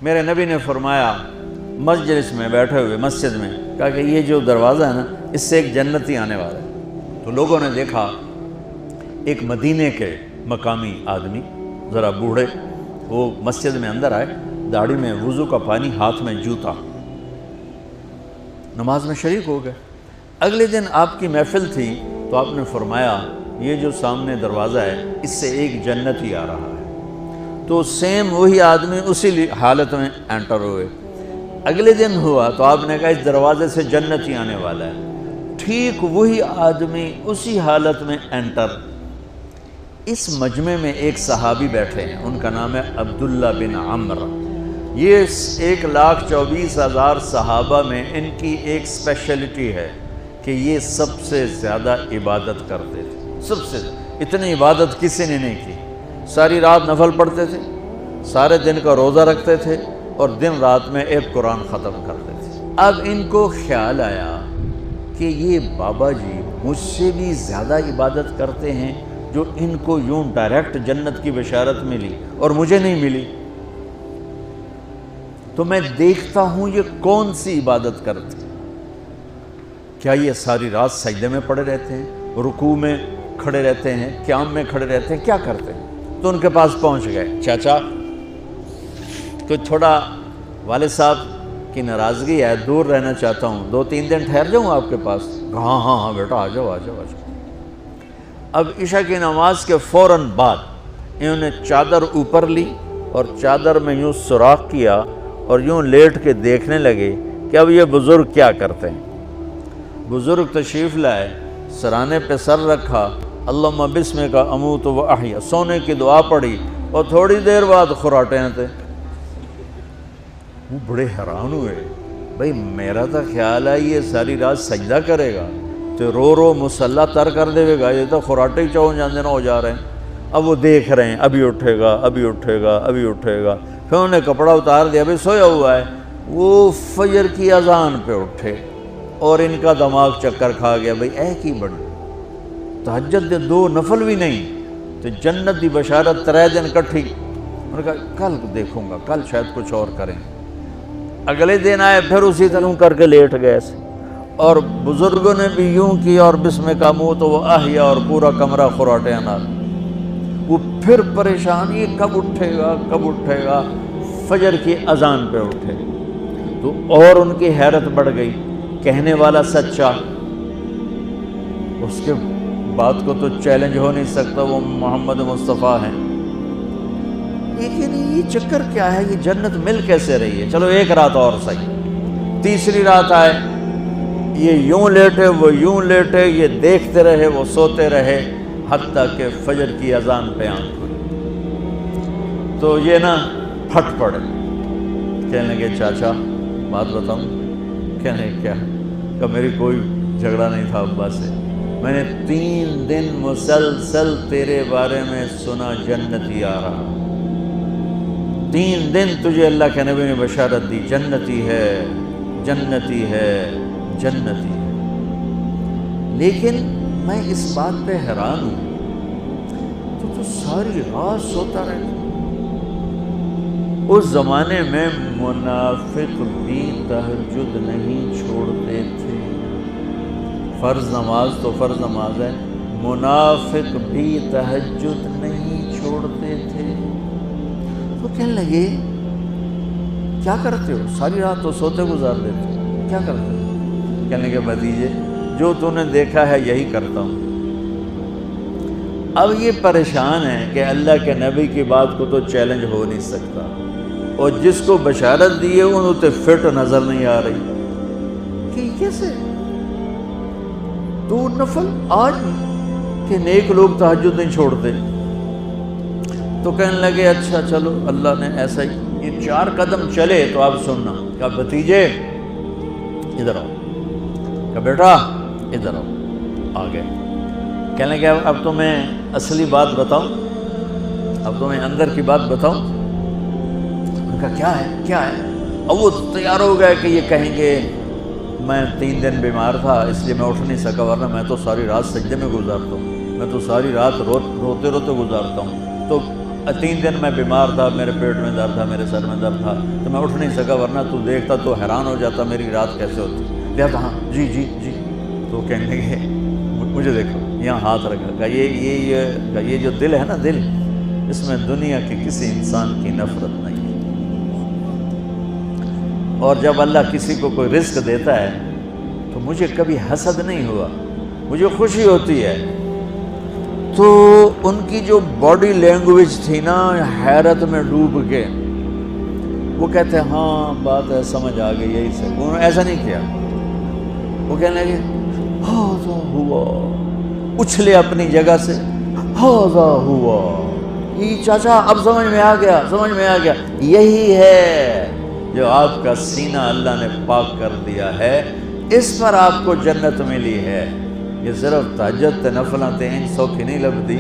میرے نبی نے فرمایا مجلس میں بیٹھے ہوئے مسجد میں، کہا کہ یہ جو دروازہ ہے نا اس سے ایک جنتی آنے والا ہے۔ تو لوگوں نے دیکھا ایک مدینے کے مقامی آدمی ذرا بوڑھے، وہ مسجد میں اندر آئے، داڑھی میں وضو کا پانی، ہاتھ میں جوتا، نماز میں شریک ہو گئے۔ اگلے دن آپ کی محفل تھی تو آپ نے فرمایا یہ جو سامنے دروازہ ہے اس سے ایک جنتی آ رہا ہے۔ تو سیم وہی آدمی اسی حالت میں انٹر ہوئے۔ اگلے دن ہوا تو آپ نے کہا اس دروازے سے جنتی آنے والا ہے، ٹھیک وہی آدمی اسی حالت میں انٹر۔ اس مجمع میں ایک صحابی بیٹھے ہیں، ان کا نام ہے عبداللہ بن عمرو۔ یہ 1,24,000 صحابہ میں ان کی ایک اسپیشلٹی ہے کہ یہ سب سے زیادہ عبادت کرتے تھے، سب سے اتنی عبادت کسی نے نہیں کی۔ ساری رات نفل پڑھتے تھے، سارے دن کا روزہ رکھتے تھے، اور دن رات میں ایک قرآن ختم کرتے تھے۔ اب ان کو خیال آیا کہ یہ بابا جی مجھ سے بھی زیادہ عبادت کرتے ہیں، جو ان کو یوں ڈائریکٹ جنت کی بشارت ملی اور مجھے نہیں ملی، تو میں دیکھتا ہوں یہ کون سی عبادت کرتے ہیں۔ کیا یہ ساری رات سجدے میں پڑے رہتے ہیں، رکوع میں کھڑے رہتے ہیں، قیام میں کھڑے رہتے ہیں، کیا کرتے ہیں؟ تو ان کے پاس پہنچ گئے، چاچا کچھ تھوڑا والد صاحب کی ناراضگی ہے، دور رہنا چاہتا ہوں، 2-3 دن ٹھہر جاؤں آپ کے پاس؟ ہاں ہاں ہاں بیٹا آ جاؤ آ جاؤ آ جاؤ۔ اب عشاء کی نماز کے فوراً بعد انہوں نے چادر اوپر لی اور چادر میں یوں سوراخ کیا اور یوں لیٹ کے دیکھنے لگے کہ اب یہ بزرگ کیا کرتے ہیں۔ بزرگ تشریف لائے، سرانے پہ سر رکھا، اللہم بسمک اموت و احیا، سونے کی دعا پڑھی، اور تھوڑی دیر بعد خراٹے تھے۔ وہ بڑے حیران ہوئے، بھئی میرا تو خیال ہے یہ ساری رات سجدہ کرے گا تو رو رو مصلی تر کر دے گا، یہ تو خراٹے ہی چون جاندے نہ ہو جا رہے ہیں۔ اب وہ دیکھ رہے ہیں ابھی اٹھے گا ابھی اٹھے گا ابھی اٹھے گا، پھر انہوں نے کپڑا اتار دیا، بھئی سویا ہوا ہے۔ وہ فجر کی اذان پہ اٹھے اور ان کا دماغ چکر کھا گیا، بھئی اے کی بڑی تہجد دے 2 نفل بھی نہیں تو جنت دی بشارت 3 دن کٹھی۔ انہوں نے کہا کل دیکھوں گا، کل شاید کچھ اور کریں۔ اگلے دن آئے، پھر اسی طرح کر کے لیٹ گئے سے، اور بزرگوں نے بھی یوں کیا، اور بسمک اموت و احیا، اور پورا کمرہ خراٹے نال۔ وہ پھر پریشان، یہ کب اٹھے گا کب اٹھے گا؟ فجر کی اذان پہ اٹھے تو اور ان کی حیرت بڑھ گئی، کہنے والا سچا، اس کے بات کو تو چیلنج ہو نہیں سکتا، وہ محمد مصطفیٰ ہیں، لیکن یہ چکر کیا ہے، یہ جنت مل کیسے رہی ہے؟ چلو ایک رات اور صحیح۔ تیسری رات آئے، یہ یوں لیٹے وہ یوں لیٹے، یہ دیکھتے رہے وہ سوتے رہے، حتیٰ کہ فجر کی اذان پہ آنکھ کھلی تو یہ نا پھٹ پڑے، کہنے لگے چاچا بات بتاؤں؟ کہنے کیا؟ کہ میری کوئی جھگڑا نہیں تھا ابا سے، میں نے 3 دن مسلسل تیرے بارے میں سنا جنتی آ رہا، 3 دن تجھے اللہ کے نبی نے بشارت دی، جنتی ہے جنتی ہے جنتی ہے، لیکن میں اس بات پہ حیران ہوں تو ساری رات سوتا رہتا۔ اس زمانے میں منافق بھی تہجد نہیں چھوڑتے تھے، فرض نماز تو فرض نماز ہے، منافق بھی تہجد نہیں چھوڑتے تھے۔ تو کہنے لگے کیا کرتے ہو؟ ساری رات تو سوتے گزار دیتے ہو، کیا کرتے ہو؟ کہنے لگے بھتیجے جو تو نے دیکھا ہے یہی کرتا ہوں۔ اب یہ پریشان ہے کہ اللہ کے نبی کی بات کو تو چیلنج ہو نہیں سکتا، اور جس کو بشارت دی ہے انہوں تے فٹ نظر نہیں آ رہی کہ کیسے 2 نفل آج کہ نیک لوگ تہجد نہیں چھوڑتے۔ تو کہنے لگے اچھا چلو اللہ نے ایسا ہی، یہ 4 قدم چلے تو آپ سننا، کہا بھتیجے ادھر آؤ، کہا بیٹا ادھر آؤ، آ گئے۔ کہنے لگے اب تو میں اصلی بات بتاؤں، اب تو میں اندر کی بات بتاؤں؟ ان کا کیا ہے کیا ہے؟ اب وہ تیار ہو گئے کہ یہ کہیں گے میں 3 دن بیمار تھا اس لیے میں اٹھ نہیں سکا، ورنہ میں تو ساری رات سجدے میں گزارتا ہوں، میں تو ساری رات روتے روتے گزارتا ہوں۔ تو 3 دن میں بیمار تھا، میرے پیٹ میں درد تھا، میرے سر میں درد تھا، تو میں اٹھ نہیں سکا، ورنہ تو دیکھتا تو حیران ہو جاتا میری رات کیسے ہوتی۔ لہذا ہاں جی جی جی، تو کہنے لگے مجھے دیکھو، یہاں ہاتھ رکھا، یہ جو دل ہے نا، دل، اس میں دنیا کے کسی انسان کی نفرت نہیں ہے۔ اور جب اللہ کسی کو کوئی رزق دیتا ہے تو مجھے کبھی حسد نہیں ہوا، مجھے خوشی ہوتی ہے۔ تو ان کی جو باڈی لینگویج تھی نا، حیرت میں ڈوب کے، وہ کہتے ہیں ہاں بات ہے، سمجھ آ گئی، یہی سے۔ انہوں نے ایسا نہیں کیا، وہ کہنے لگے ہاذا ہوا، اچھلے اپنی جگہ سے، ہاذا ہوا، یہ چاچا اب سمجھ میں آ گیا، سمجھ میں آ گیا، یہی ہے جو آپ کا سینہ اللہ نے پاک کر دیا ہے، اس پر آپ کو جنت ملی ہے۔ یہ صرف تہجد تے نفلاں تے سوکھی نہیں لبدی۔